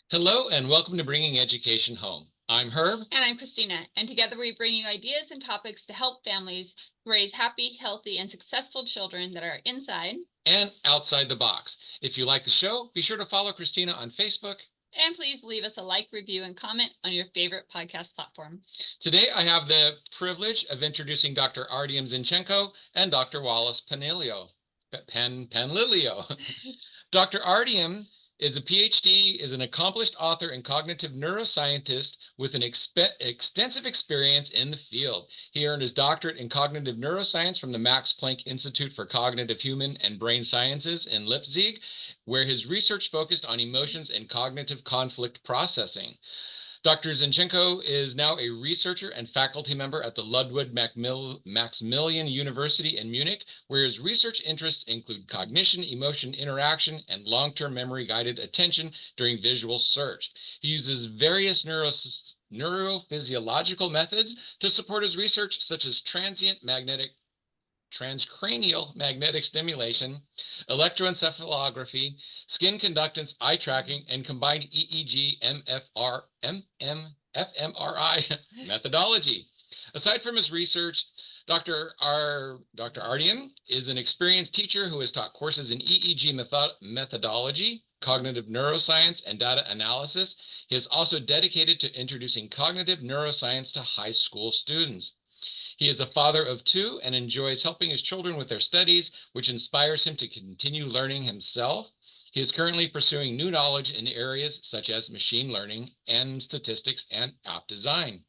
Hello and welcome to Bringing Education Home. I'm Herb. And I'm Christina, and together we bring you ideas and topics to help families raise happy, healthy, and successful children that are inside and outside the box. If you like the show, be sure to follow Christina on Facebook. And please leave us a like, review, and comment on your favorite podcast platform. Today I have the privilege of introducing Dr. Artyom Zinchenko and Dr. Wallace Panlilio. Dr. Artyom is a PhD, is an accomplished author and cognitive neuroscientist with an extensive experience in the field. He earned his doctorate in cognitive neuroscience from the Max Planck Institute for Cognitive Human and Brain Sciences in Leipzig, where his research focused on emotions and cognitive conflict processing. Dr. Zinchencko is now a researcher and faculty member at the Ludwig Maximilian University in Munich, where his research interests include cognition, emotion, interaction, and long-term memory-guided attention during visual search. He uses various neurophysiological methods to support his research, such as transcranial magnetic stimulation, electroencephalography, skin conductance, eye tracking, and combined EEG fMRI methodology. Aside from his research, Dr. Artyom is an experienced teacher who has taught courses in EEG methodology, cognitive neuroscience, and data analysis. He is also dedicated to introducing cognitive neuroscience to high school students. He is a father of two and enjoys helping his children with their studies, which inspires him to continue learning himself. He is currently pursuing new knowledge in areas such as machine learning and statistics and app design.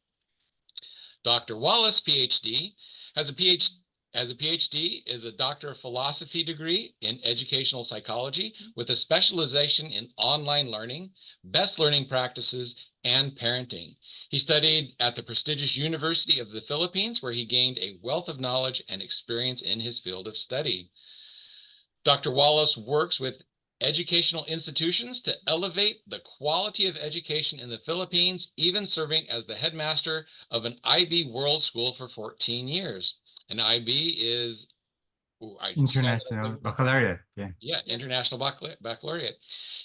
Dr. Wallace, PhD, has a PhD, is a Doctor of Philosophy degree in educational psychology with a specialization in online learning, best learning practices, and parenting. He studied at the prestigious University of the Philippines, where he gained a wealth of knowledge and experience in his field of study. Dr. Wallace works with educational institutions to elevate the quality of education in the Philippines, even serving as the headmaster of an IB World School for 14 years. An IB is International Baccalaureate. Yeah, International Baccalaureate.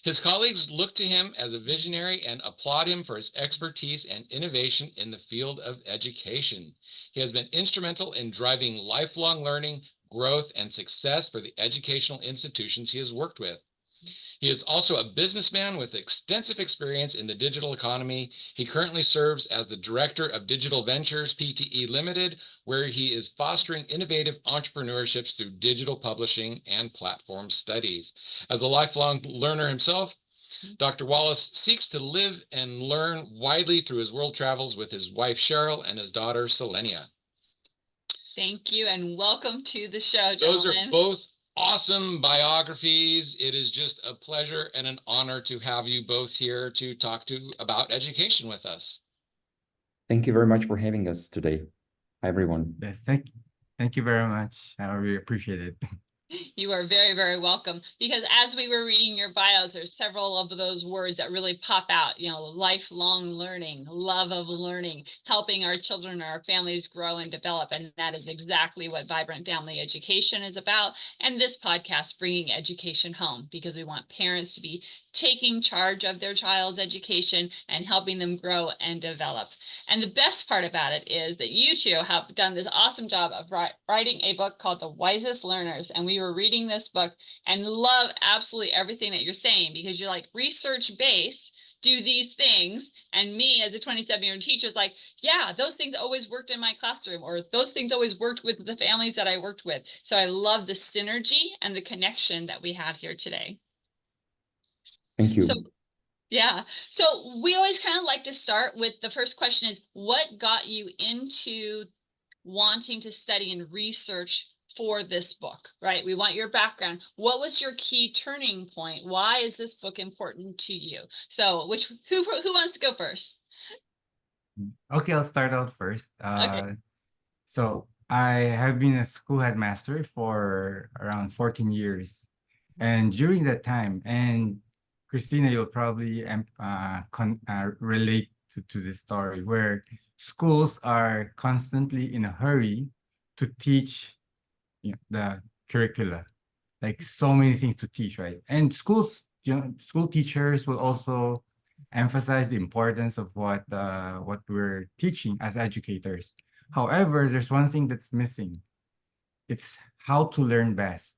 His colleagues look to him as a visionary and applaud him for his expertise and innovation in the field of education. He has been instrumental in driving lifelong learning, growth, and success for the educational institutions he has worked with. He is also a businessman with extensive experience in the digital economy. He currently serves as the Director of Digital Ventures Pte. Limited, where he is fostering innovative entrepreneurships through digital publishing and platform studies. As a lifelong learner himself, Dr. Wallace seeks to live and learn widely through his world travels with his wife, Cheryl, and his daughter, Selenia. Thank you, and welcome to the show, gentlemen. Those are both awesome biographies. It is just a pleasure and an honor to have you both here to talk about education with us. Thank you very much for having us today. Hi, everyone. Yes, thank you very much. I really appreciate it. You are very, very welcome. Because as we were reading your bios, there's several of those words that really pop out, lifelong learning, love of learning, helping our children, our families grow and develop. And that is exactly what Vibrant Family Education is about. And this podcast, Bringing Education Home, because we want parents to be taking charge of their child's education and helping them grow and develop. And the best part about it is that you two have done this awesome job of writing a book called The Wisest Learners. And we were reading this book and love absolutely everything that you're saying, because you're like research-based, do these things. And me as a 27-year teacher is like, yeah, those things always worked in my classroom, or those things always worked with the families that I worked with. So I love the synergy and the connection that we have here today. Thank you. So we always kind of like to start with the first question is, what got you into wanting to study and research for this book, right? We want your background. What was your key turning point? Why is this book important to you? So who wants to go first? Okay, I'll start out first. Okay. So I have been a school headmaster for around 14 years. And during that time, and Christina, you'll probably relate to this story, where schools are constantly in a hurry to teach the curricula, like so many things to teach, right? And schools, school teachers will also emphasize the importance of what we're teaching as educators. However, there's one thing that's missing. It's how to learn best.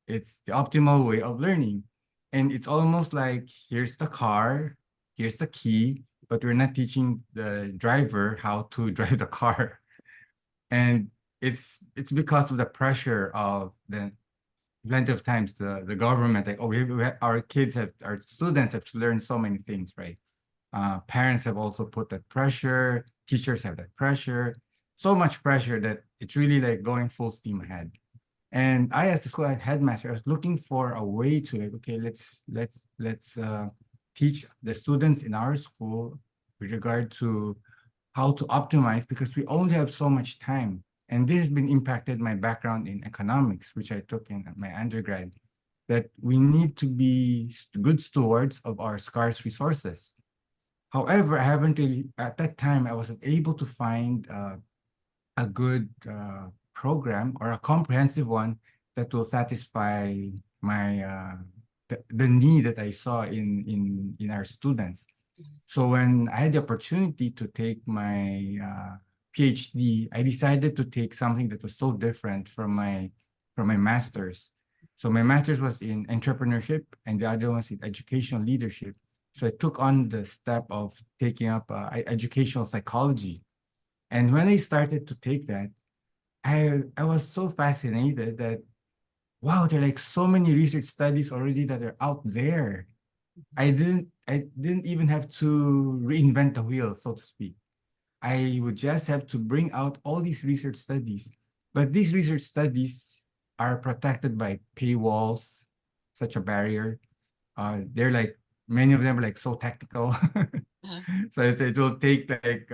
It's the optimal way of learning. And it's almost like here's the car, here's the key, but we're not teaching the driver how to drive the car. And it's because of the pressure of the plenty of times the government, like, oh, our kids have, our students have to learn so many things, right? Parents have also put that pressure, teachers have that pressure, so much pressure that it's really like going full steam ahead. And I, as a school headmaster, I was looking for a way to like, okay, let's teach the students in our school with regard to how to optimize, because we only have so much time. And this has been impacted my background in economics, which I took in my undergrad, that we need to be good stewards of our scarce resources. However, I haven't really, at that time, I wasn't able to find a good program or a comprehensive one that will satisfy my the need that I saw in our students. So when I had the opportunity to take my PhD, I decided to take something that was so different from my master's. So my master's was in entrepreneurship and the other was in educational leadership. So I took on the step of taking up educational psychology. And when I started to take that, I was so fascinated that, wow, there are like so many research studies already that are out there. I didn't even have to reinvent the wheel, so to speak. I would just have to bring out all these research studies. But these research studies are protected by paywalls, such a barrier. They're like, many of them are like so technical. So it will take like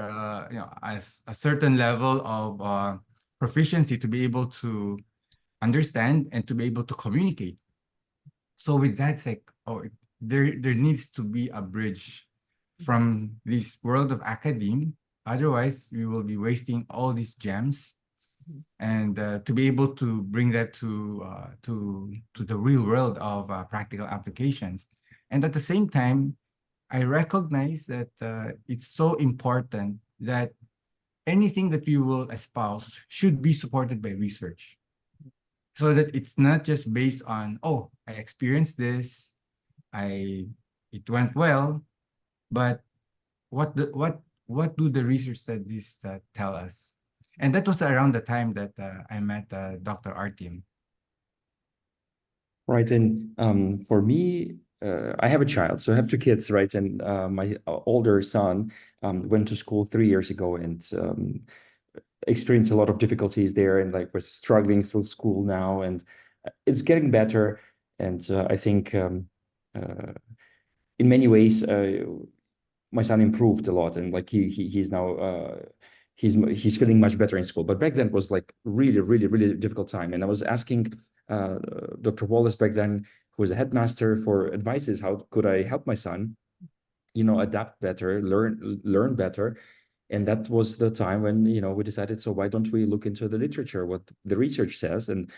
as a certain level of proficiency to be able to understand and to be able to communicate. So with that, it's like, oh, there needs to be a bridge from this world of academe. Otherwise, we will be wasting all these gems, and to be able to bring that to the real world of practical applications. And at the same time, I recognize that it's so important that anything that we will espouse should be supported by research, so that it's not just based on, oh, I experienced this, it went well, but what do the research studies tell us? And that was around the time that I met Dr. Artyom. Right. And for me, I have a child, so I have two kids, right? And my older son went to school 3 years ago and experienced a lot of difficulties there, and like we're struggling through school now, and it's getting better. And I think in many ways, my son improved a lot, and like he's now he's feeling much better in school. But back then it was like really difficult time, and I was asking Dr. Wallace back then, who was a headmaster, for advices. How could I help my son, adapt better, learn better? And that was the time when we decided, so why don't we look into the literature, what the research says? And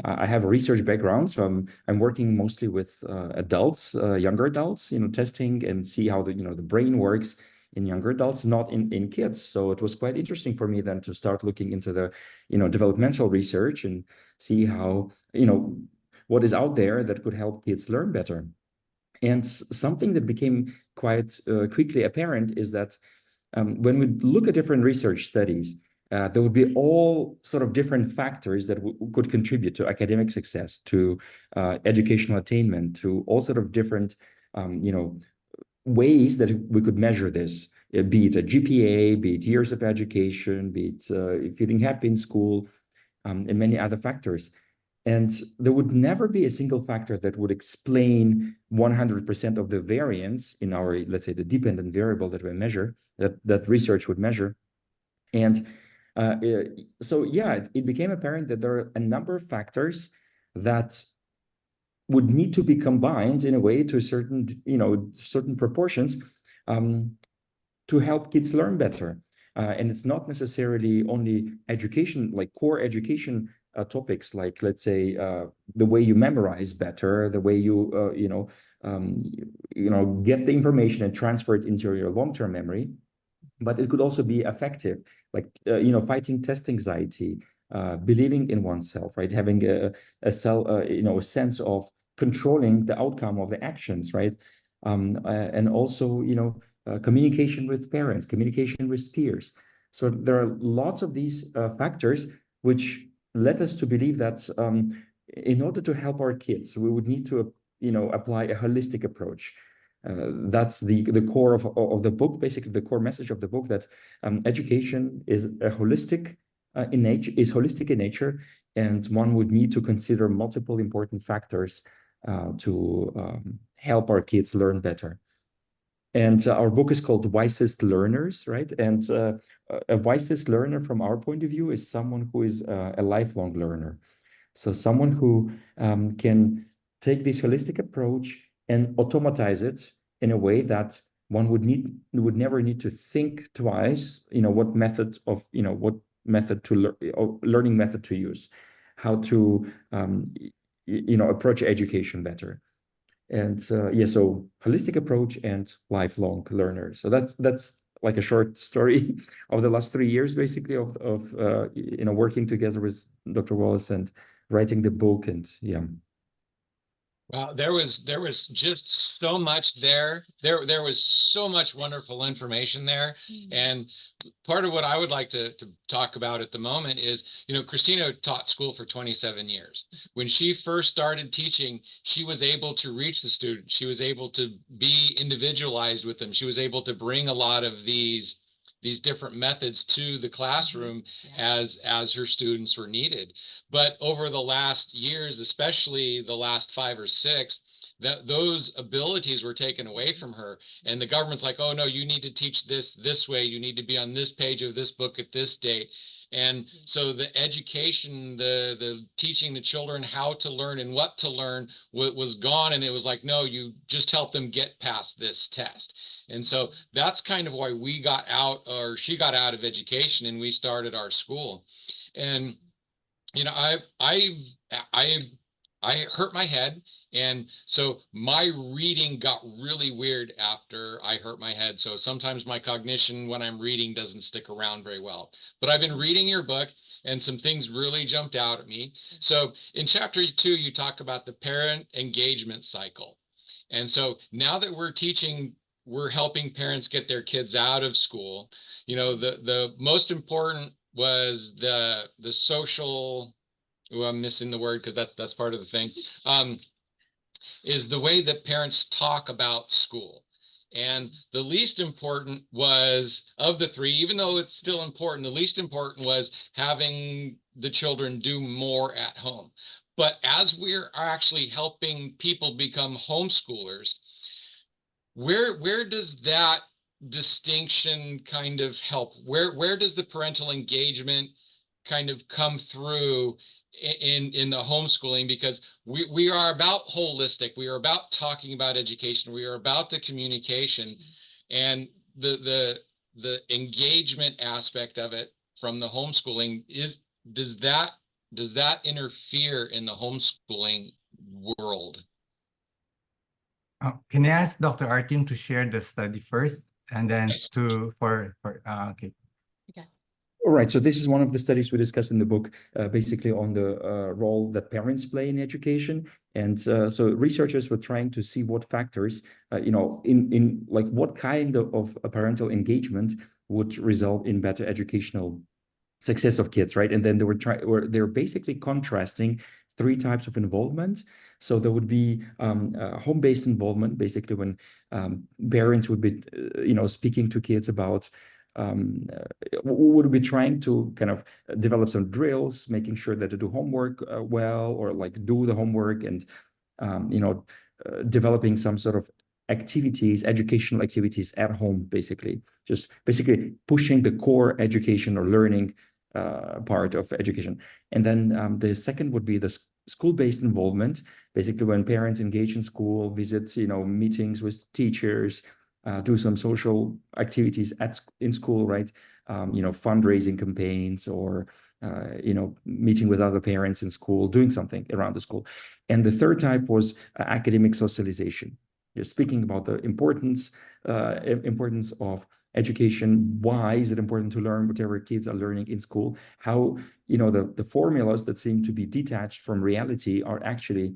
I have a research background, so I'm working mostly with adults, younger adults, testing and see how the brain works in younger adults, not in kids. So it was quite interesting for me then to start looking into the developmental research and see how what is out there that could help kids learn better. And something that became quite quickly apparent is that when we look at different research studies, there would be all sort of different factors that could contribute to academic success, to educational attainment, to all sort of different, ways that we could measure this, be it a GPA, be it years of education, be it feeling happy in school, and many other factors. And there would never be a single factor that would explain 100% of the variance in our, let's say, the dependent variable that we measure, that research would measure. And so, yeah, it became apparent that there are a number of factors that would need to be combined in a way to certain proportions to help kids learn better. And it's not necessarily only education, like core education, that topics like, let's say, the way you memorize better, the way you get the information and transfer it into your long-term memory. But it could also be effective, like fighting test anxiety, believing in oneself, right? Having a sense of controlling the outcome of the actions, right? And also, communication with parents, communication with peers. So there are lots of these factors which led us to believe that in order to help our kids, we would need to, apply a holistic approach. That's the core of the book, basically the core message of the book, that education is holistic in nature, and one would need to consider multiple important factors to help our kids learn better. And our book is called Wisest Learners, right? And a wisest learner from our point of view is someone who is a lifelong learner. So someone who can take this holistic approach and automatize it in a way that one would never need to think twice, what method to learning method to use, how to approach education better. And so holistic approach and lifelong learners. So that's like a short story of the last 3 years, basically, of working together with Dr. Wallace and writing the book. And Wow, there was just so much there. There was so much wonderful information there. And part of what I would like to talk about at the moment is, Christina taught school for 27 years. When she first started teaching, she was able to reach the student. She was able to be individualized with them. She was able to bring a lot of these different methods to the classroom as her students were needed. But over the last years, especially the last 5 or 6, those abilities were taken away from her, and the government's like, oh no, you need to teach this way, you need to be on this page of this book at this date. And so the education, the teaching the children how to learn and what to learn was gone, and it was like, no, you just help them get past this test. And so that's kind of why she got out of education and we started our school. And I hurt my head, and so my reading got really weird after I hurt my head. So sometimes my cognition when I'm reading doesn't stick around very well. But I've been reading your book, and some things really jumped out at me. So in chapter 2, you talk about the parent engagement cycle. And so now that we're helping parents get their kids out of school, the most important was the social, I'm missing the word because that's part of the thing, is the way that parents talk about school. And the least important was, of the 3, even though it's still important, the least important was having the children do more at home. But as we're actually helping people become homeschoolers, where does that distinction kind of help? Where does the parental engagement kind of come through in the homeschooling? Because we are about holistic, we are about talking about education, we are about the communication, and the engagement aspect of it from the homeschooling does that interfere in the homeschooling world? Can I ask Dr. Artyom to share the study first, and then Yes. okay. All right, so this is one of the studies we discuss in the book, basically on the role that parents play in education. And so researchers were trying to see what factors, in like what kind of a parental engagement would result in better educational success of kids, right? And then they're basically contrasting 3 types of involvement. So there would be home-based involvement, basically when parents would be, speaking to kids about, would be trying to kind of develop some drills, making sure that they do homework well, or like do the homework, and developing some sort of activities, educational activities at home, basically pushing the core education or learning part of education. And then the second would be the school-based involvement, basically when parents engage in school, visit meetings with teachers, do some social activities in school, right? Fundraising campaigns, or meeting with other parents in school, doing something around the school. And the third type was academic socialization. You're speaking about the importance of education. Why is it important to learn whatever kids are learning in school? How, the formulas that seem to be detached from reality are actually,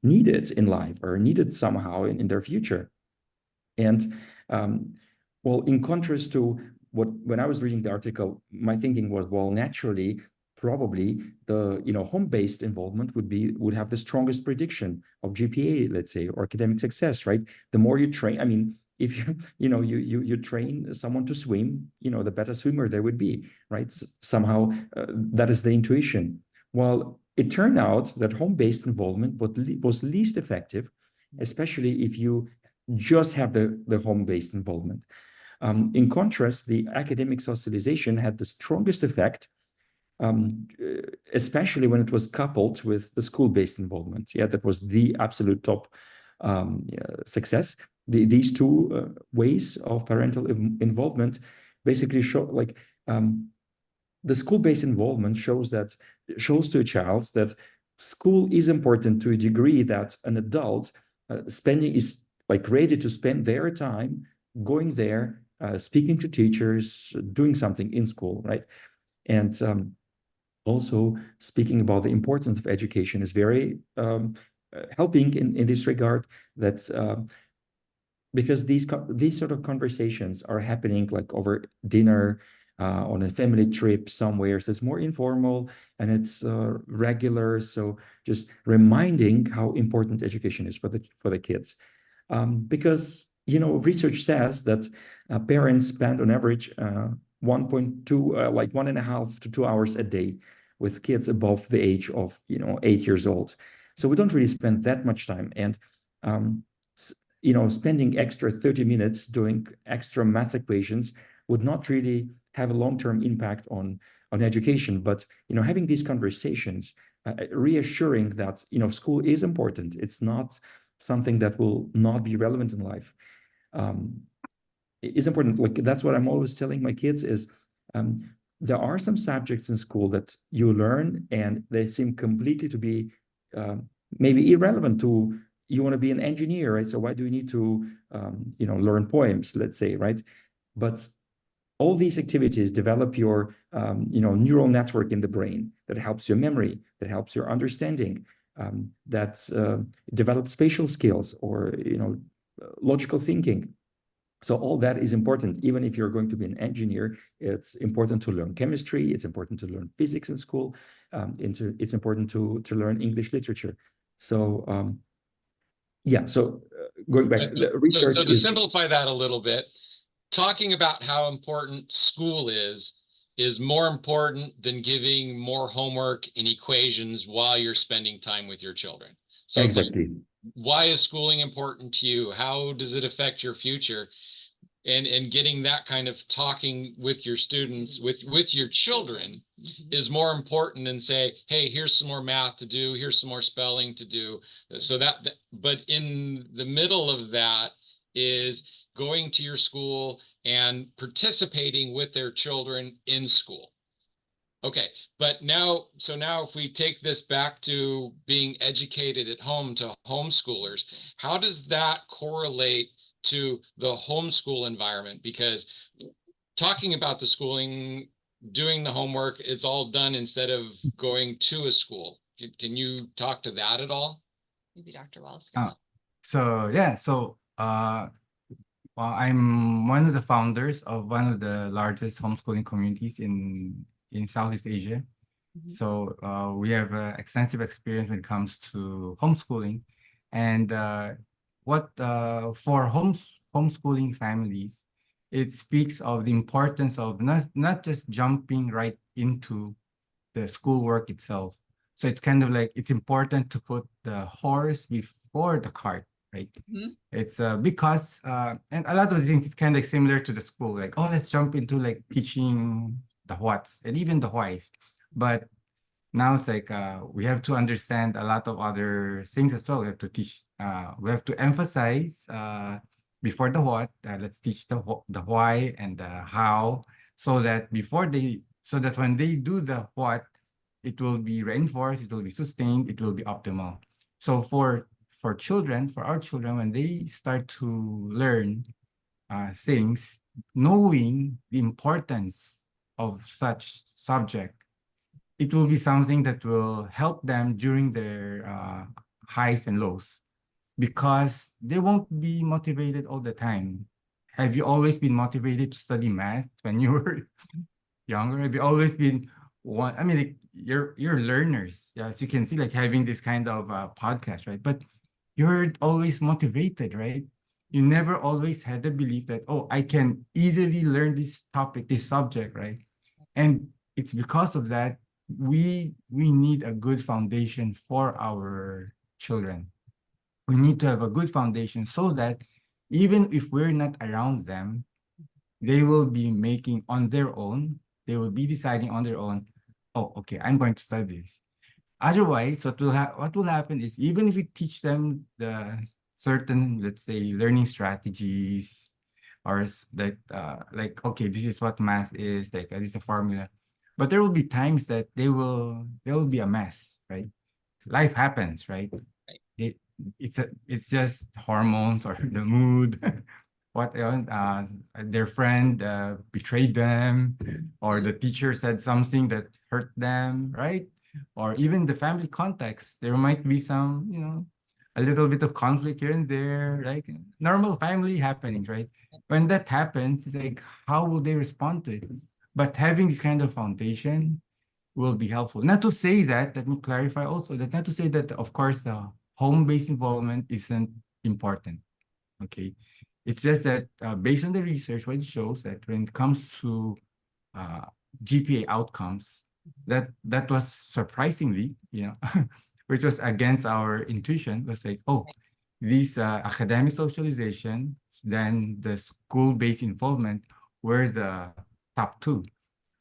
needed in life or needed somehow in their future. And well, in contrast to when I was reading the article, my thinking was, well, naturally, probably the home-based involvement would have the strongest prediction of GPA, let's say, or academic success, right? The more you train, I mean, if you train someone to swim, the better swimmer they would be, right? Somehow that is the intuition. Well, it turned out that home-based involvement was least effective, especially if you just have the home-based involvement. In contrast, the academic socialization had the strongest effect, especially when it was coupled with the school-based involvement. Yeah, that was the absolute top success. These two ways of parental involvement basically show, like, the school-based involvement shows to a child that school is important to a degree that an adult is like ready to spend their time going there, speaking to teachers, doing something in school, right? And also speaking about the importance of education is very helping in this regard. That because these sort of conversations are happening like over dinner, on a family trip somewhere, so it's more informal and it's regular. So just reminding how important education is for the kids, because research says that parents spend on average 1.2, like 1.5 to 2 hours a day with kids above the age of 8 years old. So we don't really spend that much time, and spending extra 30 minutes doing extra math equations would not really have a long-term impact on education. But having these conversations, reassuring that school is important, it's not something that will not be relevant in life, is important. Like, that's what I'm always telling my kids is, there are some subjects in school that you learn and they seem completely to be maybe irrelevant to, you want to be an engineer, right? So why do you need to learn poems, let's say, right? But all these activities develop your neural network in the brain that helps your memory, that helps your understanding, that develops spatial skills or logical thinking. So all that is important. Even if you're going to be an engineer, it's important to learn chemistry. It's important to learn physics in school. It's important to learn English literature. So yeah. So going back, the research so to simplify that a little bit, talking about how important school is more important than giving more homework and equations while you're spending time with your children. So exactly. Why is schooling important to you? How does it affect your future? And getting that kind of talking with your students, with your children, is more important than say, hey, here's some more math to do, here's some more spelling to do. So but in the middle of that is going to your school and participating with their children in school. Okay, but now if we take this back to being educated at home to homeschoolers, how does that correlate to the homeschool environment? Because talking about the schooling, doing the homework, it's all done instead of going to a school. Can you talk to that at all? Maybe Dr. Wallace. So yeah, well, I'm one of the founders of one of the largest homeschooling communities in Southeast Asia. So we have extensive experience when it comes to homeschooling, and for homeschooling families, it speaks of the importance of not just jumping right into the schoolwork itself. So it's kind of like it's important to put the horse before the cart, right? It's because and a lot of the things it's kind of similar to the school, like, oh, let's jump into like teaching the whats and even the whys, but now it's like we have to understand a lot of other things as well. We have to teach, we have to emphasize before the what, let's teach the why and the how, so that before they so that when they do the what, it will be reinforced, it will be sustained, it will be optimal. So for children, for our children, when they start to learn things, knowing the importance of such subject, it will be something that will help them during their highs and lows, because they won't be motivated all the time. Have you always been motivated to study math when you were younger? Have you always been one? I mean, like, you're learners, yeah, as you can see, like having this kind of podcast, right? But you're always motivated, right? You never always had the belief that, oh, I can easily learn this topic, this subject, right? And it's because of that we need a good foundation for our children. We need to have a good foundation so that even if we're not around them, they will be making on their own. They will be deciding on their own, oh, okay, I'm going to study this. Otherwise, what will happen is, even if we teach them the certain, let's say, learning strategies, or like, okay, this is what math is, like this is a formula, but there will be times that they will be a mess, right? Life happens, right? It it's just hormones or the mood. What their friend betrayed them, or the teacher said something that hurt them, right? Or even the family context, there might be some, a little bit of conflict here and there, like normal family happenings, right? When that happens, it's like, how will they respond to it? But having this kind of foundation will be helpful. Not to say that, let me clarify also, that not to say that, of course, the home-based involvement isn't important, okay? It's just that based on the research, what it shows that when it comes to uh, GPA outcomes, that was surprisingly, which was against our intuition, was like, oh, these academic socialization, then the school-based involvement were the top two.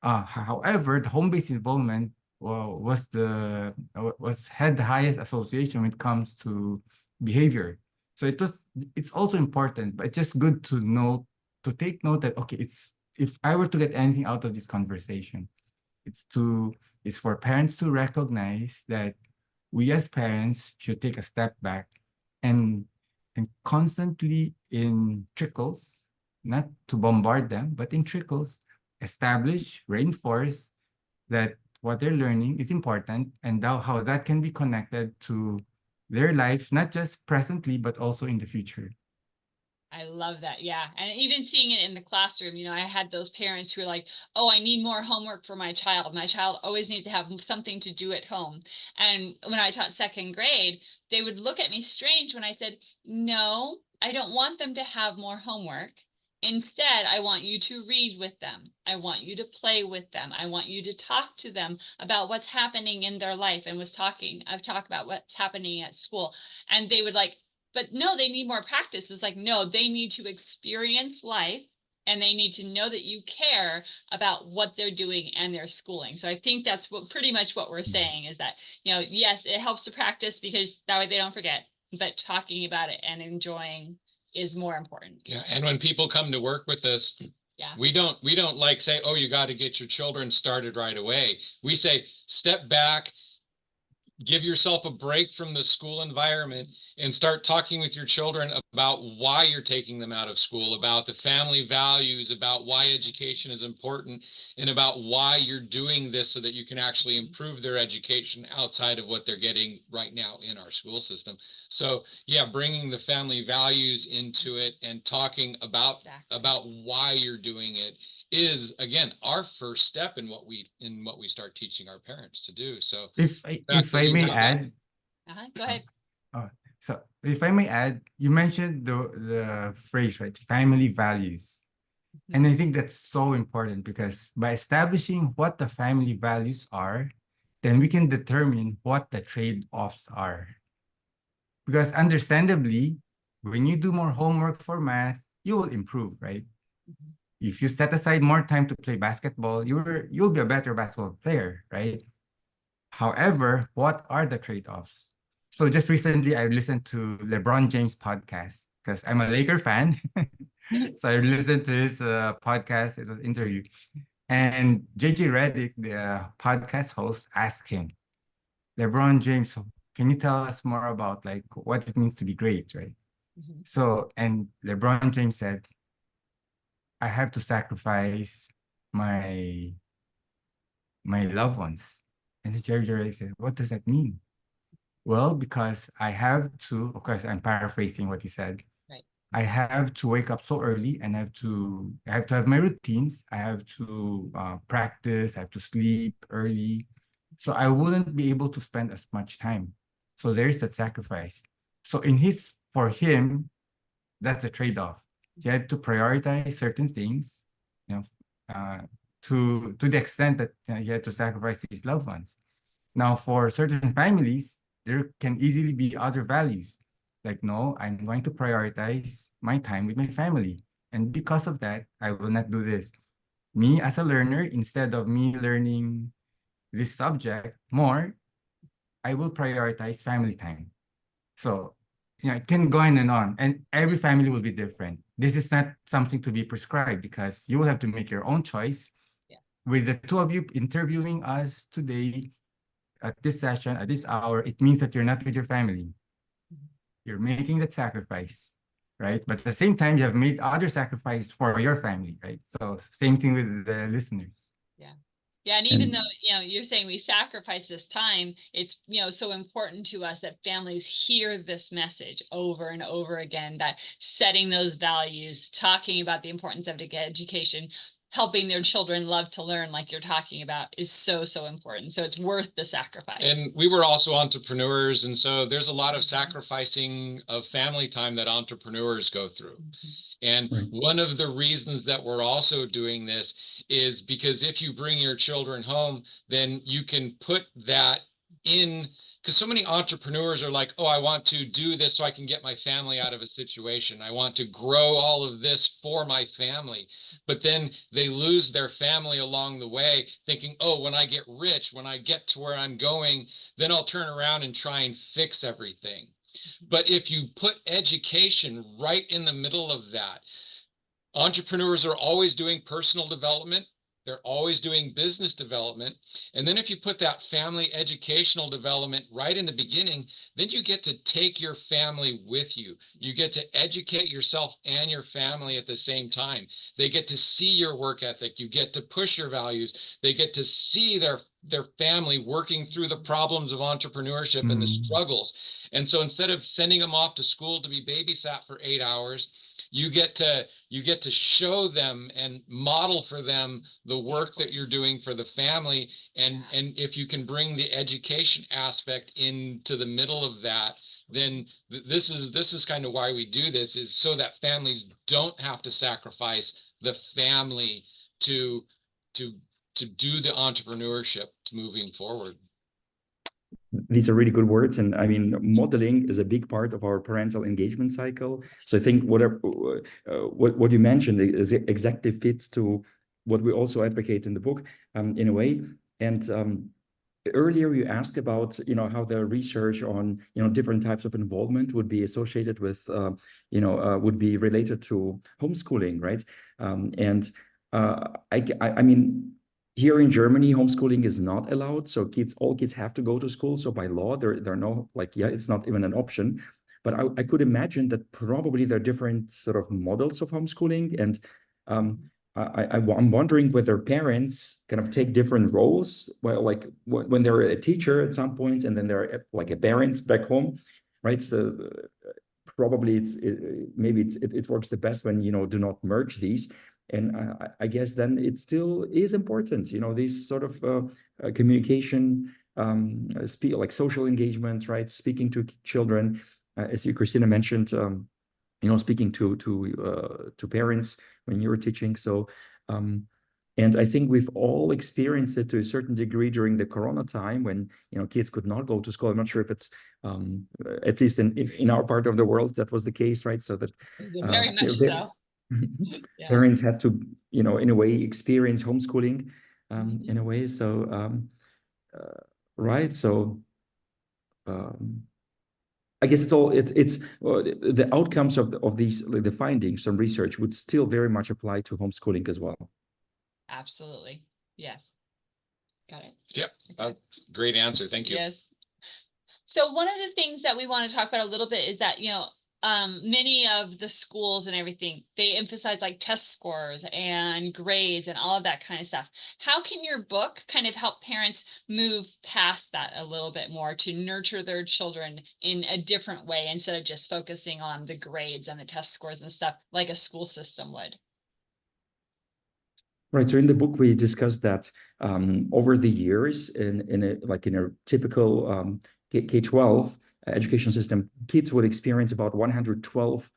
However, the home-based involvement had the highest association when it comes to behavior. So it's also important, but it's just good to know, to take note that, okay, if I were to get anything out of this conversation, it's for parents to recognize that we as parents should take a step back and constantly, in trickles, not to bombard them, but in trickles, establish, reinforce that what they're learning is important, and how that can be connected to their life, not just presently, but also in the future. I love that. Yeah. And even seeing it in the classroom, I had those parents who were like, oh, I need more homework for my child. My child always needs to have something to do at home. And when I taught second grade, they would look at me strange when I said, no, I don't want them to have more homework. Instead, I want you to read with them. I want you to play with them. I want you to talk to them about what's happening in their life. And I've talked about what's happening at school. And they would like, but no, they need more practice. It's like, no, they need to experience life, and they need to know that you care about what they're doing and their schooling. So I think that's pretty much what we're saying, is that, yes, it helps to practice because that way they don't forget, but talking about it and enjoying is more important. Yeah, and when people come to work with us, Yeah. we don't like say, oh, you got to get your children started right away. We say, step back, give yourself a break from the school environment and start talking with your children about why you're taking them out of school, about the family values, about why education is important, and about why you're doing this so that you can actually improve their education outside of what they're getting right now in our school system. So yeah, bringing the family values into it and talking about why you're doing it is, again, our first step in what we start teaching our parents to do. So If I may add, Go ahead. so if I may add, you mentioned the phrase, right? Family values. And I think that's so important, because by establishing what the family values are, then we can determine what the trade-offs are. Because understandably, when you do more homework for math, you will improve, right? If you set aside more time to play basketball, you'll be a better basketball player, right? However, what are the trade-offs? So just recently, I listened to LeBron James' podcast, because I'm a Laker fan. So I listened to his podcast. It was an interview. And JJ Redick, the podcast host, asked him, LeBron James, can you tell us more about like what it means to be great, right? Mhm. So, and LeBron James said, I have to sacrifice my loved ones. And JJ Redick said, what does that mean? Well, because I have to, of course, I'm paraphrasing what he said. Right. I have to wake up so early and I have to have my routines. I have to practice. I have to sleep early. So I wouldn't be able to spend as much time. So there's that sacrifice. So for him, that's a trade-off. He had to prioritize certain things, you know, to the extent that he had to sacrifice his loved ones. Now, for certain families, there can easily be other values. Like, no, I'm going to prioritize my time with my family. And because of that, I will not do this. Me as a learner, instead of me learning this subject more, I will prioritize family time. So, it can go on, and every family will be different. This is not something to be prescribed because you will have to make your own choice. Yeah. With the two of you interviewing us today, at this session, at this hour, it means that you're not with your family. You're making that sacrifice, right? But at the same time, you have made other sacrifice for your family, right? So same thing with the listeners. Yeah. Yeah. And even And- though, you're saying we sacrifice this time, it's, so important to us that families hear this message over and over again, that setting those values, talking about the importance of education, helping their children love to learn, like you're talking about, is so, so important. So it's worth the sacrifice. And we were also entrepreneurs, and so there's a lot of sacrificing of family time that entrepreneurs go through. And Right. one of the reasons that we're also doing this is because if you bring your children home, then you can put that in, because so many entrepreneurs are like, oh, I want to do this so I can get my family out of a situation. I want to grow all of this for my family. But then they lose their family along the way, thinking, oh, when I get rich, when I get to where I'm going, then I'll turn around and try and fix everything. But if you put education right in the middle of that, entrepreneurs are always doing personal development. They're always doing business development. And then if you put that family educational development right in the beginning, then you get to take your family with you. You get to educate yourself and your family at the same time. They get to see your work ethic. You get to push your values. They get to see their family working through the problems of entrepreneurship and the struggles. And so instead of sending them off to school to be babysat for 8 hours, you get to show them and model for them the work that you're doing for the family. And if you can bring the education aspect into the middle of that, then this is kind of why we do this, is so that families don't have to sacrifice the family to do the entrepreneurship moving forward. These are really good words, and I mean, modeling is a big part of our parental engagement cycle. So I think what you mentioned is exactly fits to what we also advocate in the book, in a way. And earlier you asked about how the research on different types of involvement would be associated with would be related to homeschooling, right? I mean, here in Germany, homeschooling is not allowed. So all kids have to go to school. So by law, there are no, it's not even an option. But I could imagine that probably there are different sort of models of homeschooling. And I'm wondering whether parents kind of take different roles. Well, like when they're a teacher at some point, and then they're like a parent back home, right? So probably it works the best when do not merge these. And I guess then it still is important, these sort of communication, like social engagement, right? Speaking to children, as you, Christina, mentioned, speaking to parents when you were teaching. So, and I think we've all experienced it to a certain degree during the Corona time when kids could not go to school. I'm not sure if it's at least in our part of the world that was the case, right? So that very much so. Yeah. Parents had to, in a way, experience homeschooling, in a way. So, right. So, I guess it's the outcomes of these, like the findings from research would still very much apply to homeschooling as well. Absolutely. Yes. Got it. Yep. Okay. Great answer. Thank you. Yes. So one of the things that we want to talk about a little bit is that, many of the schools and everything, they emphasize like test scores and grades and all of that kind of stuff. How can your book kind of help parents move past that a little bit more to nurture their children in a different way instead of just focusing on the grades and the test scores and stuff like a school system would? Right. So in the book, we discussed that over the years, in a typical K-12 education system, kids would experience about 112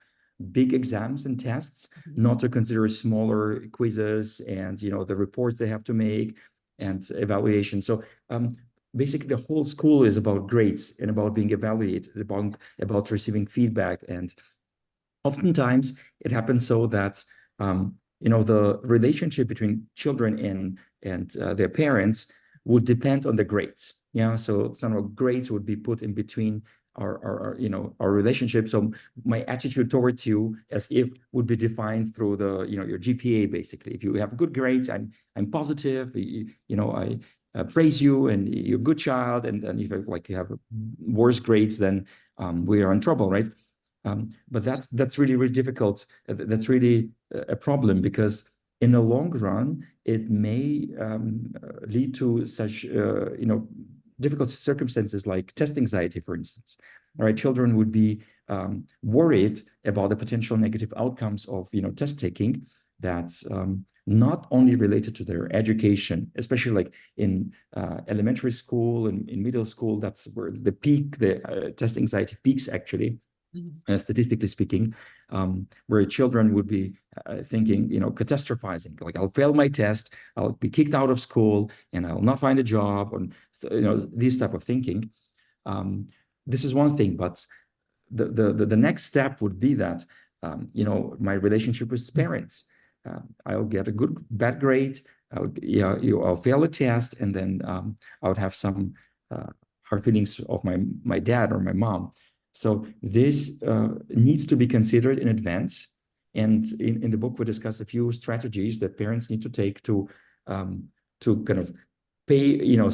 big exams and tests, not to consider smaller quizzes and the reports they have to make and evaluation. So basically, the whole school is about grades and about being evaluated, about receiving feedback. And oftentimes, it happens so that the relationship between children and their parents would depend on the grades. Yeah, so some of grades would be put in between our relationship. So my attitude towards you, as if, would be defined through your GPA. Basically, if you have good grades, I'm positive. I praise you, and you're a good child. And if you have worse grades, then we are in trouble, right? But that's really, really difficult. That's really a problem, because in the long run, it may lead to such difficult circumstances like test anxiety, for instance. All right, children would be worried about the potential negative outcomes of test taking, that's not only related to their education, especially like in elementary school and in middle school. That's where the test anxiety peaks, actually. Statistically speaking, where children would be thinking, catastrophizing, like, I'll fail my test, I'll be kicked out of school, and I'll not find a job, and this type of thinking. This is one thing, but the next step would be that my relationship with parents. I'll get a bad grade, I'll fail a test, and then I would have some hard feelings of my dad or my mom. So this needs to be considered in advance. And in the book, we discuss a few strategies that parents need to take to kind of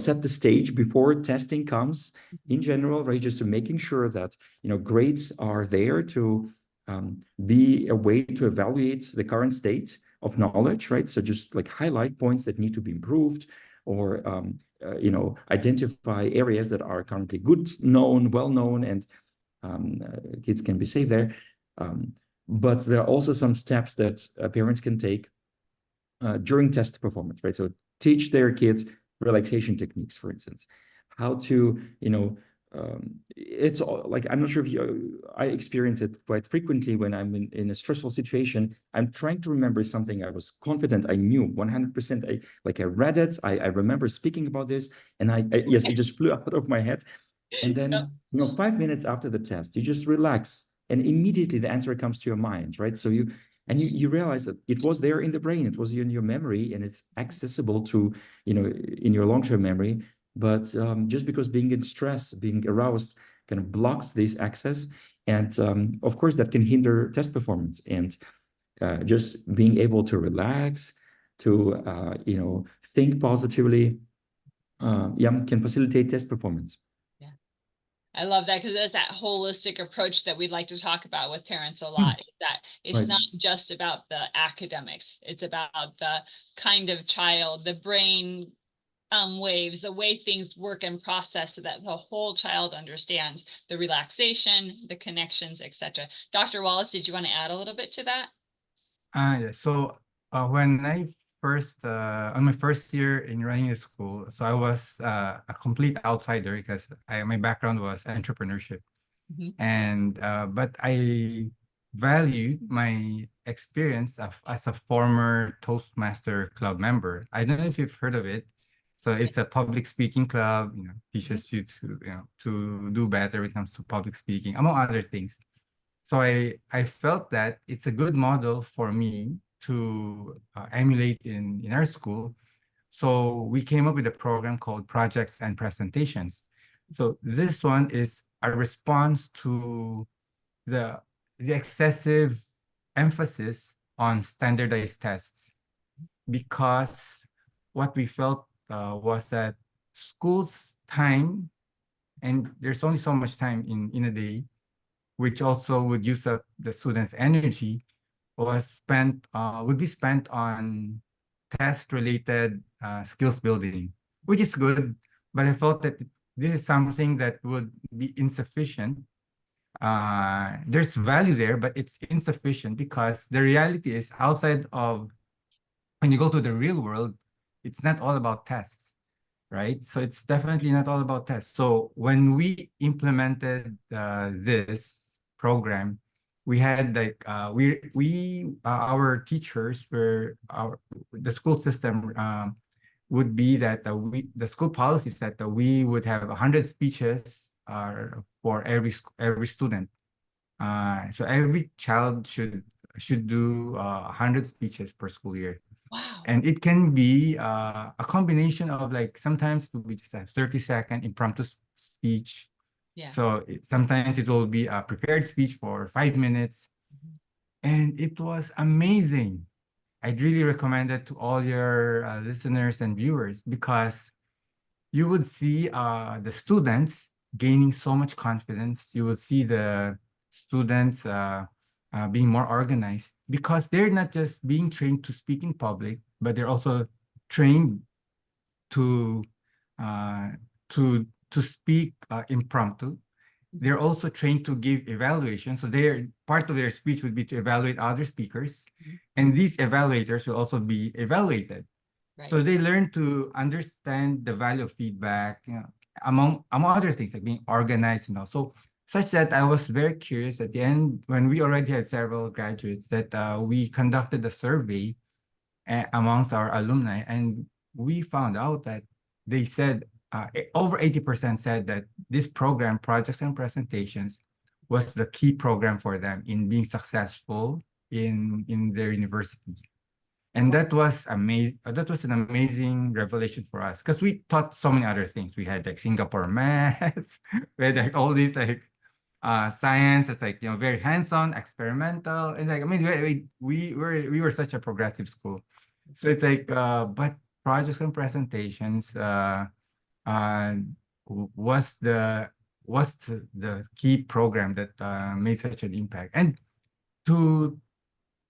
set the stage before testing comes in general, right? Just to making sure that, grades are there to be a way to evaluate the current state of knowledge, right? So just like highlight points that need to be improved, or, identify areas that are currently well known, and kids can be safe there. But there are also some steps that parents can take during test performance, right? So teach their kids relaxation techniques, for instance, how to, it's like, I'm not sure if I experience it quite frequently when I'm in a stressful situation. I'm trying to remember something I was confident I knew 100%. I read it, I remember speaking about this, and yes, it just flew out of my head. And then, 5 minutes after the test, you just relax, and immediately the answer comes to your mind, right? So you realize that it was there in the brain, it was in your memory, and it's accessible to, in your long-term memory. But just because being in stress, being aroused, kind of blocks this access. And of course, that can hinder test performance. And just being able to relax, to, think positively, can facilitate test performance. I love that, because that's that holistic approach that we'd like to talk about with parents a lot. Is that it's Right. not just about the academics. It's about the kind of child, the brain waves, the way things work and process, so that the whole child understands the relaxation, the connections, etc. Dr. Wallace, did you want to add a little bit to that? Yeah. So when I first on my first year in running the school, so I was a complete outsider, because my background was entrepreneurship. And but I valued my experience as a former Toastmaster club member. I don't know if you've heard of it. So it's a public speaking club, teaches you to do better when it comes to public speaking, among other things. So I felt that it's a good model for me to emulate in our school. So we came up with a program called Projects and Presentations. So this one is a response to the excessive emphasis on standardized tests. because what we felt was that school's time, and there's only so much time in a day, which also would use up the students' energy, would be spent on test-related skills building, which is good. But I felt that this is something that would be insufficient. There's value there, but it's insufficient because the reality is outside of when you go to the real world, it's not all about tests, right? So it's definitely not all about tests. So when we implemented this program, we had like our teachers were the school system would be that the school policy said that we would have 100 speeches for every student. So every child should do 100 speeches per school year. Wow. And it can be a combination of like sometimes it will be just a 30-second impromptu speech. Yeah. So sometimes it will be a prepared speech for 5 minutes. And it was amazing. I'd really recommend it to all your listeners and viewers because you would see the students gaining so much confidence. You would see the students being more organized because they're not just being trained to speak in public, but they're also trained to uh, to speak impromptu. They're also trained to give evaluation. So their part of their speech would be to evaluate other speakers, and these evaluators will also be evaluated. Right. So they learn to understand the value of feedback, among other things like being organized and all. So such that I was very curious at the end when we already had several graduates that we conducted a survey amongst our alumni, and we found out that they said over 80% said that this program, projects and presentations, was the key program for them in being successful in their university. And that was amazing. That was an amazing revelation for us because we taught so many other things. We had like Singapore math, we had like all these like science. It's like very hands-on, experimental. It's like I mean we were such a progressive school, so it's like but projects and presentations uh, was the key program that made such an impact. And to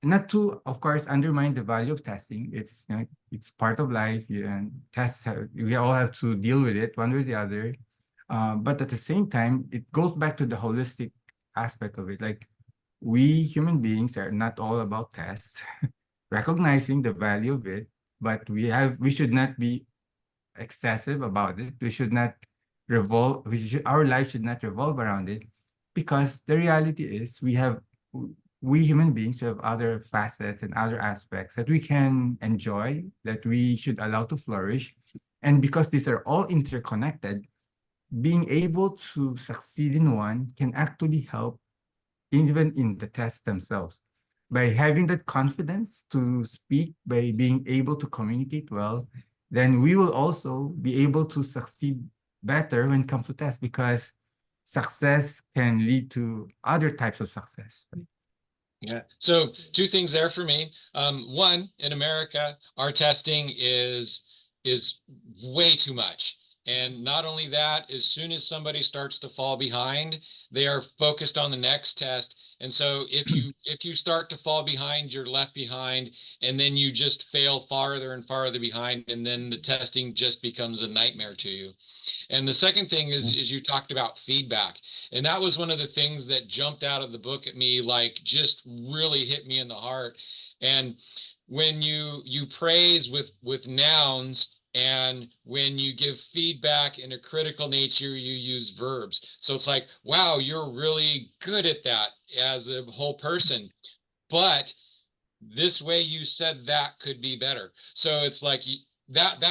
not to, of course, undermine the value of testing. It's it's part of life, and tests we all have to deal with it one way or the other. But at the same time, it goes back to the holistic aspect of it. Like we human beings are not all about tests, recognizing the value of it, but we should not be excessive about it. We should not our life should not revolve around it, because the reality is we human beings have other facets and other aspects that we can enjoy, that we should allow to flourish. And because these are all interconnected, being able to succeed in one can actually help even in the tests themselves. By having that confidence to speak, by being able to communicate well, then we will also be able to succeed better when it comes to tests, because success can lead to other types of success. Right? Yeah. So two things there for me. One, in America, our testing is way too much. And not only that, as soon as somebody starts to fall behind, they are focused on the next test. And so if you start to fall behind, you're left behind, and then you just fail farther and farther behind, and then the testing just becomes a nightmare to you. And the second thing is you talked about feedback. And that was one of the things that jumped out of the book at me, like just really hit me in the heart. And when you praise with nouns, and when you give feedback in a critical nature, you use verbs. So it's like, wow, you're really good at that as a whole person. But this way you said that could be better. So it's like that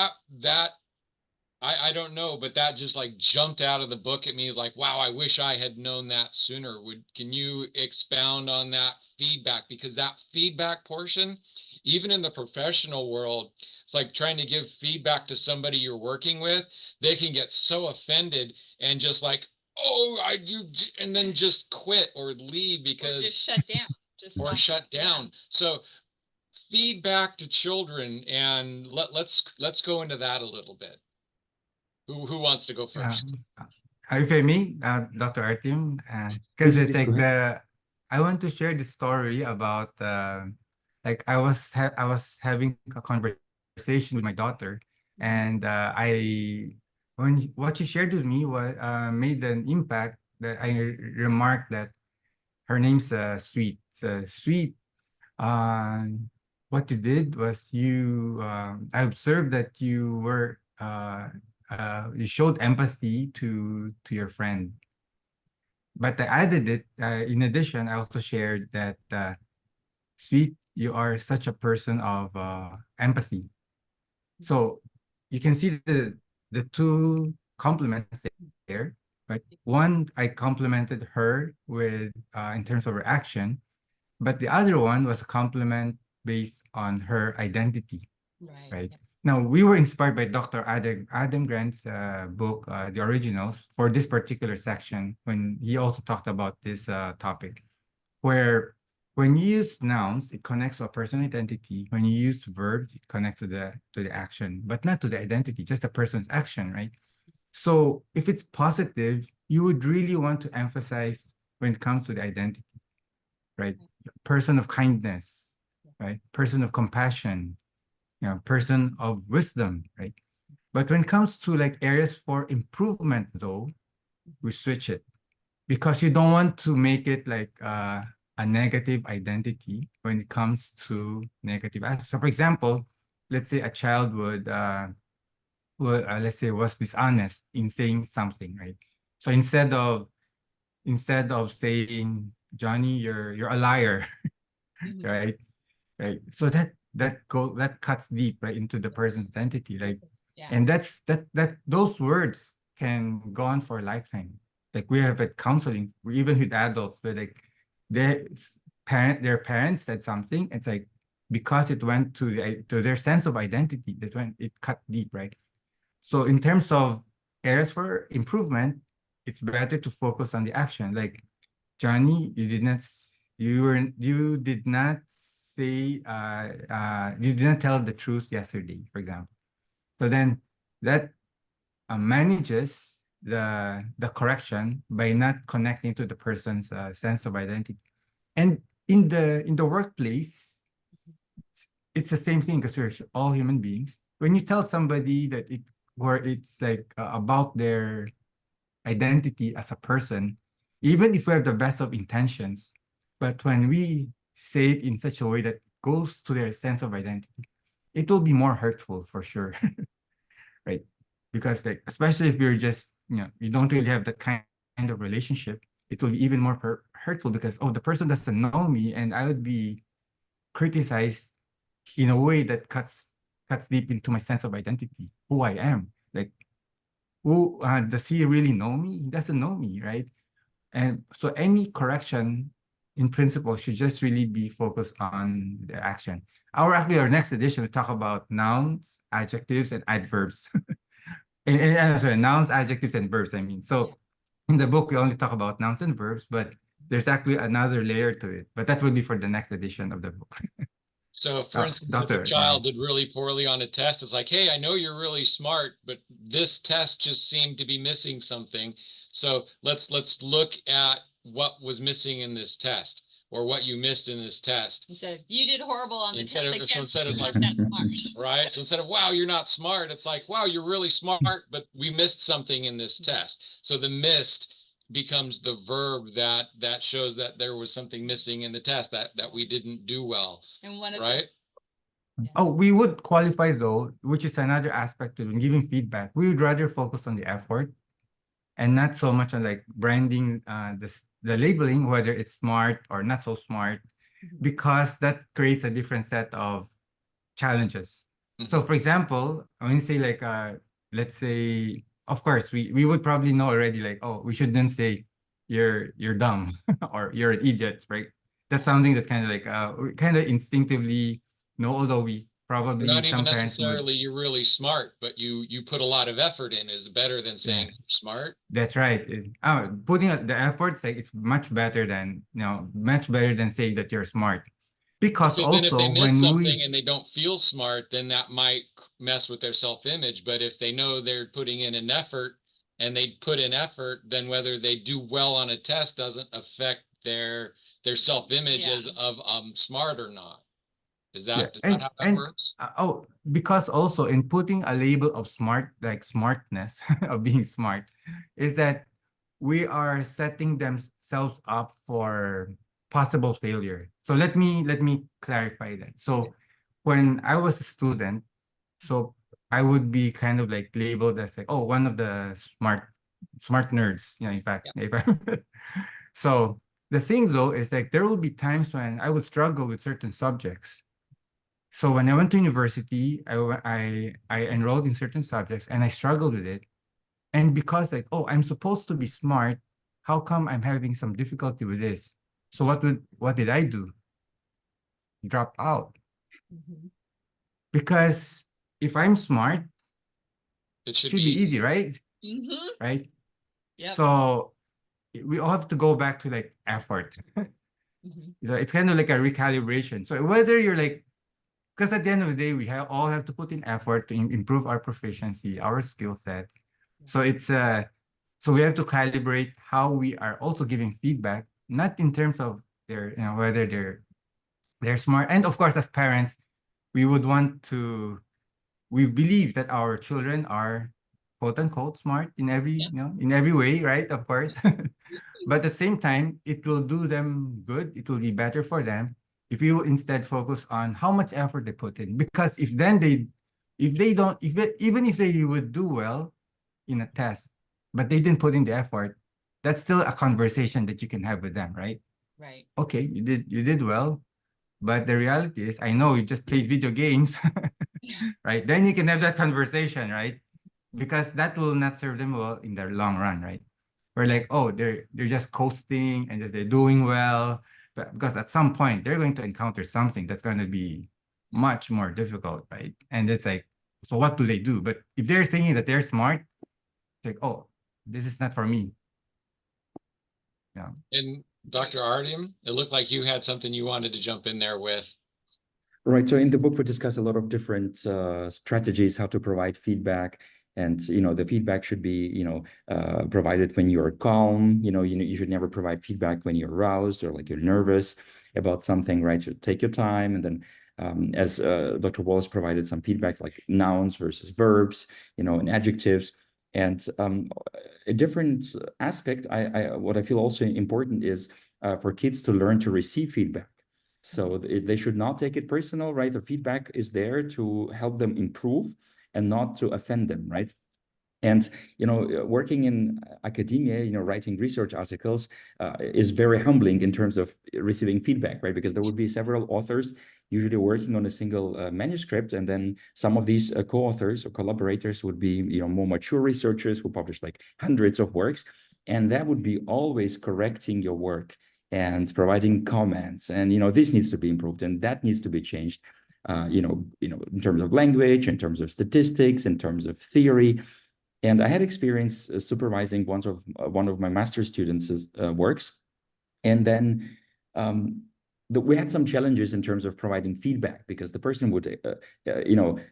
I don't know, but that just like jumped out of the book at me. Is like, wow, I wish I had known that sooner. Can you expound on that feedback? Because that feedback portion, even in the professional world, it's like trying to give feedback to somebody you're working with. They can get so offended and just like, oh, I do, and then just quit or leave because or just shut down. or shut down. So feedback to children, and let's go into that a little bit. Who wants to go first? If I may, Dr. Artyom, because it's Please like go ahead. I want to share the story about like I was having a conversation with my daughter, and what she shared with me was made an impact that I remarked that her name's Sweet. Sweet. What you did was I observed that you showed empathy to your friend. But I added it, in addition, I also shared that, Sweet, you are such a person of empathy. So you can see the two compliments there, right? One, I complimented her with in terms of her action, but the other one was a compliment based on her identity, Right. right? Now, we were inspired by Dr. Adam Grant's book, The Originals, for this particular section when he also talked about this topic, where when you use nouns, it connects to a person identity. When you use verbs, it connects to the action, but not to the identity, just the person's action, right? So if it's positive, you would really want to emphasize when it comes to the identity, right? Person of kindness, right? Person of compassion, person of wisdom, right? But when it comes to like areas for improvement, though, we switch it because you don't want to make it like a negative identity when it comes to negative aspects. So, for example, let's say a child let's say was dishonest in saying something, right? So instead of saying Johnny, you're a liar, Mhm. right? Right. So that cuts deep right into the person's identity, like, Yeah. and that those words can go on for a lifetime. Like we have at counseling, even with adults, where like their parents said something. It's like because it went to their sense of identity, it cut deep, right? So in terms of areas for improvement, it's better to focus on the action. Like Johnny, you did not say you did not tell the truth yesterday, for example. So then that manages the correction by not connecting to the person's sense of identity. And in the workplace, it's the same thing because we're all human beings. When you tell somebody that where it's like about their identity as a person, even if we have the best of intentions, but when we say it in such a way that goes to their sense of identity, it will be more hurtful for sure, right? Because like, especially if you're just, you don't really have that kind of relationship, it will be even more hurtful because, oh, the person doesn't know me and I would be criticized in a way that cuts deep into my sense of identity, who I am. Like, who does he really know me? He doesn't know me, right? And so any correction in principle should just really be focused on the action. Our next edition, we talk about nouns, adjectives, and adverbs. Sorry, nouns, adjectives, and verbs, I mean. So in the book, we only talk about nouns and verbs, but there's actually another layer to it. But that will be for the next edition of the book. So, for instance, if a Doctor, child did really poorly on a test, it's like, hey, I know you're really smart, but this test just seemed to be missing something. So let's look at what was missing in this test or what you missed in this test. Instead of you did horrible on the Instead test. of so instead of You're like not that smart. right. So instead of wow, you're not smart, it's like wow, you're really smart, but we missed something in this test. So the missed becomes the verb that shows that there was something missing in the test that we didn't do well. And one of right. oh, we would qualify though, which is another aspect to giving feedback. We would rather focus on the effort and not so much on like branding the labeling, whether it's smart or not so smart, because that creates a different set of challenges. So for example, when you say like let's say, of course, we would probably know already like, oh, we shouldn't say you're dumb or you're an idiot, right? That's something that's kind of like we kind of instinctively know, although we probably Not even some parents would. necessarily you're really smart, but you put a lot of effort in is better than saying Yeah. smart. That's right. Putting the efforts, like it's much better than much better than saying that you're smart. Because So then if they also miss when something we, and they don't feel smart, then that might mess with their self-image. But if they know they're putting in an effort and they put in effort, then whether they do well on a test doesn't affect their self-image Yeah. as of smart or not. Is yeah, that how that works? oh, because also in putting a label of smart, like smartness of being smart, is that we are setting themselves up for possible failure. So let me clarify that. So when I was a student, so I would be kind of like labeled as like, oh, one of the smart nerds. You know, in fact, if I so the thing though is like there will be times when I would struggle with certain subjects. So when I went to university, I enrolled in certain subjects and I struggled with it. And because like, oh, I'm supposed to be smart, how come I'm having some difficulty with this? So what did I do? Drop out. Mhm. Because if I'm smart, It it should should be be easy, right? Mhm. Right? Yep. So we all have to go back to like effort. Mhm. It's kind of like a recalibration. So whether you're like, because at the end of the day, all have to put in effort to improve our proficiency, our skill sets. So so we have to calibrate how we are also giving feedback, not in terms of whether they're smart. And of course, as parents, we would want to we believe that our children are quote unquote smart in every Yep. in every way, right? Of course. But at the same time, it will do them good. It will be better for them if you instead focus on how much effort they put in. Because if they don't, even if they would do well in a test, but they didn't put in the effort, that's still a conversation that you can have with them, right? Right. Okay, you did well, but the reality is, I know you just played video games, right? Then you can have that conversation, right? Because that will not serve them well in the long run, right? We're like, oh, they're just coasting and just they're doing well, but because at some point they're going to encounter something that's going to be much more difficult, right? And it's like, so what do they do? But if they're thinking that they're smart, it's like, oh, this is not for me. Yeah. And Dr. Artyom, it looked like you had something you wanted to jump in there with. Right. So in the book, we discuss a lot of different strategies how to provide feedback. And, the feedback should be, provided when you're calm. You should never provide feedback when you're aroused or like you're nervous about something, right? So take your time. And then as Dr. Wallace provided some feedback like nouns versus verbs, and adjectives. And a different aspect, what I feel also important is for kids to learn to receive feedback. So they should not take it personal, right? The feedback is there to help them improve and not to offend them, right? And, working in academia, writing research articles is very humbling in terms of receiving feedback, right? Because there would be several authors usually working on a single manuscript. And then some of these co-authors or collaborators would be, more mature researchers who publish like hundreds of works. And that would be always correcting your work and providing comments. And, this needs to be improved and that needs to be changed. In terms of language, in terms of statistics, in terms of theory. And I had experience supervising one of my master's students' works. And then we had some challenges in terms of providing feedback because the person would,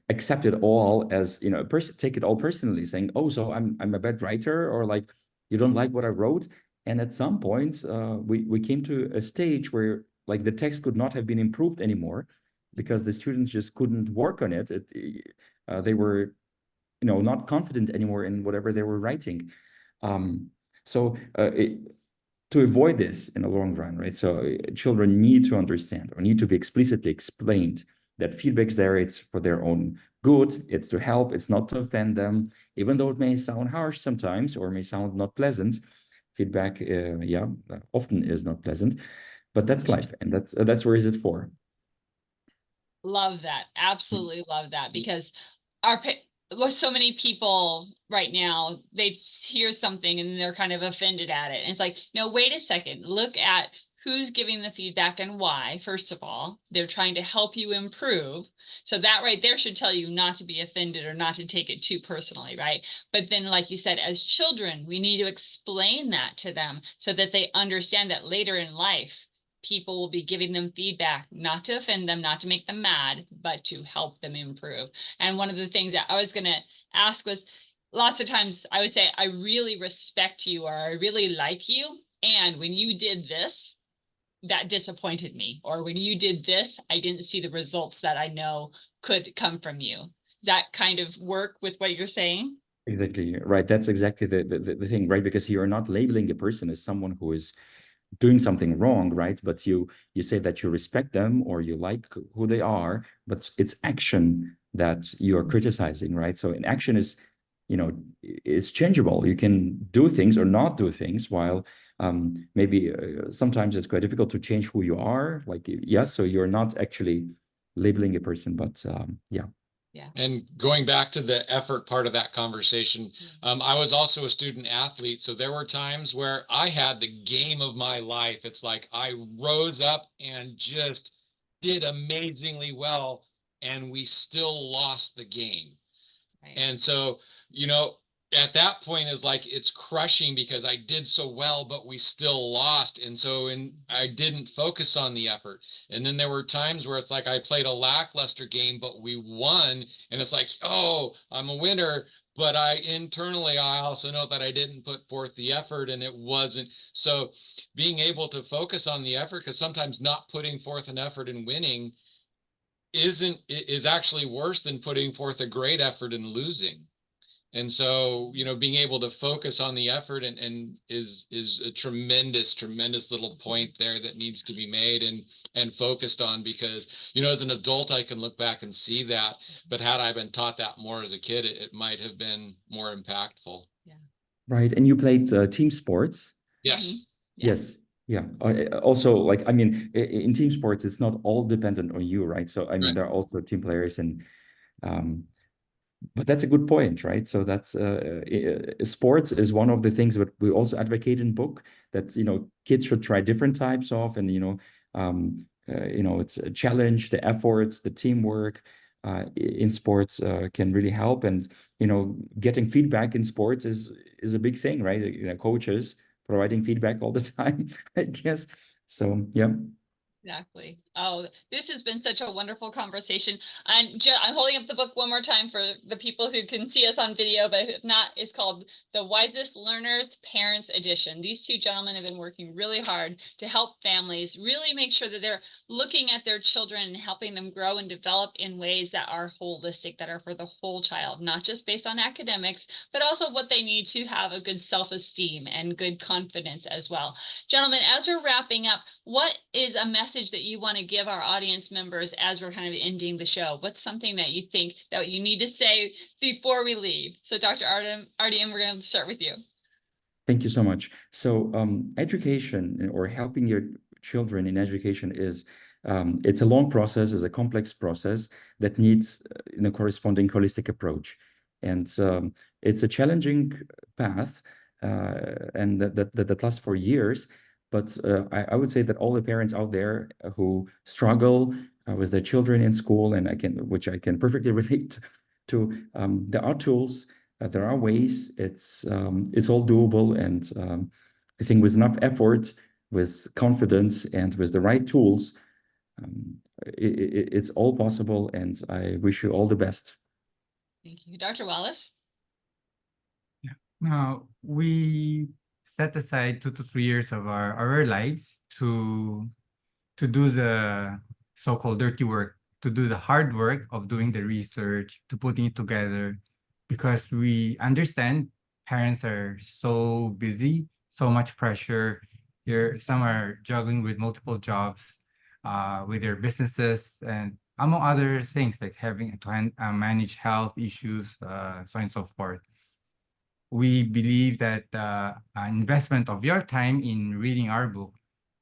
accept it all as, take it all personally, saying, oh, so I'm a bad writer, or like, you don't like what I wrote. And at some point, we came to a stage where like the text could not have been improved anymore because the students just couldn't work on it. They were not confident anymore in whatever they were writing. So to avoid this in the long run, right? So children need to understand or need to be explicitly explained that feedback's there, it's for their own good, it's to help, it's not to offend them, even though it may sound harsh sometimes or may sound not pleasant. Feedback, often is not pleasant, but that's life, and that's where is it for. Love that. Absolutely love that, because well, so many people right now, they hear something and they're kind of offended at it. And it's like, no, wait a second, look at who's giving the feedback and why. First of all, they're trying to help you improve. So that right there should tell you not to be offended or not to take it too personally, right? But then, like you said, as children, we need to explain that to them so that they understand that later in life, people will be giving them feedback, not to offend them, not to make them mad, but to help them improve. And one of the things that I was going to ask was, lots of times I would say, I really respect you, or I really like you. And when you did this, that disappointed me. Or when you did this, I didn't see the results that I know could come from you. Does that kind of work with what you're saying? Exactly right. That's exactly the thing, right? Because you're not labeling a person as someone who is doing something wrong, right? But you say that you respect them or you like who they are, but it's action that you are criticizing, right? So an action is, is changeable. You can do things or not do things, while maybe sometimes it's quite difficult to change who you are. Like, yes, so you're not actually labeling a person, but yeah. Yeah. And going back to the effort part of that conversation, I was also a student athlete. So there were times where I had the game of my life. It's like I rose up and just did amazingly well, and we still lost the game. Right. And so, at that point is like, it's crushing because I did so well, but we still lost. And so, I didn't focus on the effort. And then there were times where it's like, I played a lackluster game, but we won. And it's like, oh, I'm a winner. But internally, I also know that I didn't put forth the effort, and it wasn't. So being able to focus on the effort, because sometimes not putting forth an effort and winning is actually worse than putting forth a great effort and losing. And so, being able to focus on the effort and is a tremendous little point there that needs to be made and focused on, because, as an adult, I can look back and see that, but had I been taught that more as a kid, it might have been more impactful. Yeah. Right. And you played team sports? Yes. Mm-hmm. Yeah. Yes. Yeah. Also, like, I mean, in team sports, it's not all dependent on you, right? So, I mean, Right. there are also team players, and but that's a good point, right? So that's sports is one of the things that we also advocate in book, that kids should try different types of, and it's a challenge, the efforts, the teamwork in sports can really help. And getting feedback in sports is a big thing, right? Coaches providing feedback all the time, I guess. So yeah. Exactly. Oh, this has been such a wonderful conversation. And I'm holding up the book one more time for the people who can see us on video, but if not, it's called The Wisest Learners Parents Edition. These two gentlemen have been working really hard to help families really make sure that they're looking at their children and helping them grow and develop in ways that are holistic, that are for the whole child, not just based on academics, but also what they need to have a good self-esteem and good confidence as well. Gentlemen, as we're wrapping up, what is a message that you want to give our audience members as we're kind of ending the show? What's something that you think that you need to say before we leave? So Dr. Artyom, we're going to start with you. Thank you so much. So education, or helping your children in education, is it's a long process, is a complex process that needs a corresponding holistic approach. And it's a challenging path, and that lasts for years. But I would say that all the parents out there who struggle with their children in school, and which I can perfectly relate to, there are tools, there are ways. It's all doable, and I think with enough effort, with confidence, and with the right tools, it's all possible. And I wish you all the best. Thank you. Dr. Wallace? Yeah. Now, we set aside 2 to 3 years of our lives to do the so-called dirty work, to do the hard work of doing the research, to putting it together, because we understand parents are so busy, so much pressure. Some are juggling with multiple jobs, with their businesses, and among other things, like having to manage health issues, so on and so forth. We believe that investment of your time in reading our book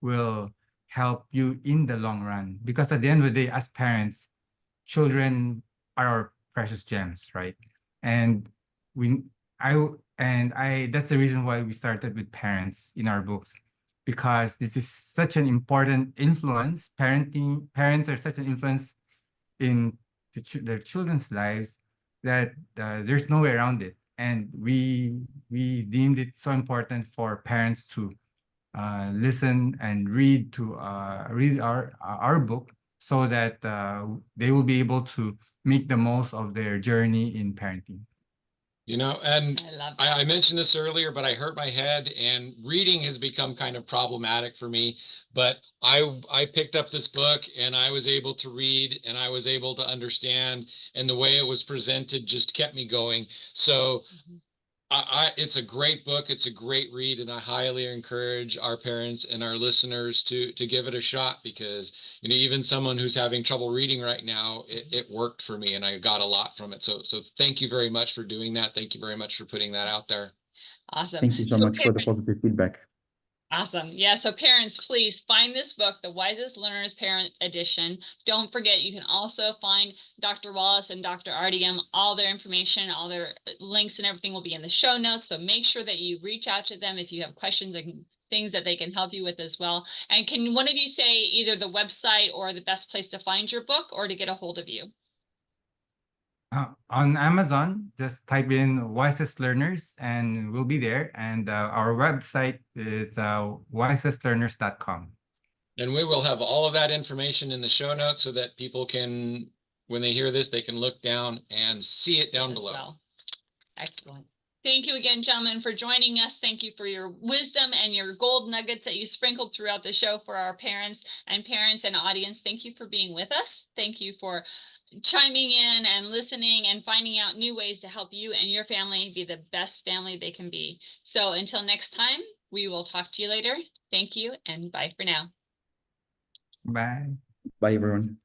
will help you in the long run, because at the end of the day, as parents, children are our precious gems, right? And that's the reason why we started with parents in our books, because this is such an important influence. Parents are such an influence in their children's lives that there's no way around it. And we deemed it so important for parents to listen and read our book, so that they will be able to make the most of their journey in parenting. You know, and I love I that. mentioned this earlier, but I hurt my head, and reading has become kind of problematic for me. But I picked up this book, and I was able to read, and I was able to understand, and the way it was presented just kept me going. So Mhm. it's a great book. It's a great read, and I highly encourage our parents and our listeners to give it a shot, because you know, even someone who's having trouble reading right now, it worked for me, and I got a lot from it. So thank you very much for doing that. Thank you very much for putting that out there. Awesome. Thank you so much for the positive feedback. Awesome. Yeah. So parents, please find this book, The Wisest Learners Parent Edition. Don't forget, you can also find Dr. Wallace and Dr. Artyom. All their information, all their links and everything will be in the show notes. So make sure that you reach out to them if you have questions and things that they can help you with as well. And can one of you say either the website or the best place to find your book or to get a hold of you? On Amazon, just type in Wisest Learners and we'll be there. And our website is wisestlearners.com. And we will have all of that information in the show notes, so that people can, when they hear this, they can look down and see it down As below. well. Excellent. Thank you again, gentlemen, for joining us. Thank you for your wisdom and your gold nuggets that you sprinkled throughout the show for our parents and audience. Thank you for being with us. Thank you for chiming in and listening and finding out new ways to help you and your family be the best family they can be. So until next time, we will talk to you later. Thank you and bye for now. Bye. Bye, everyone.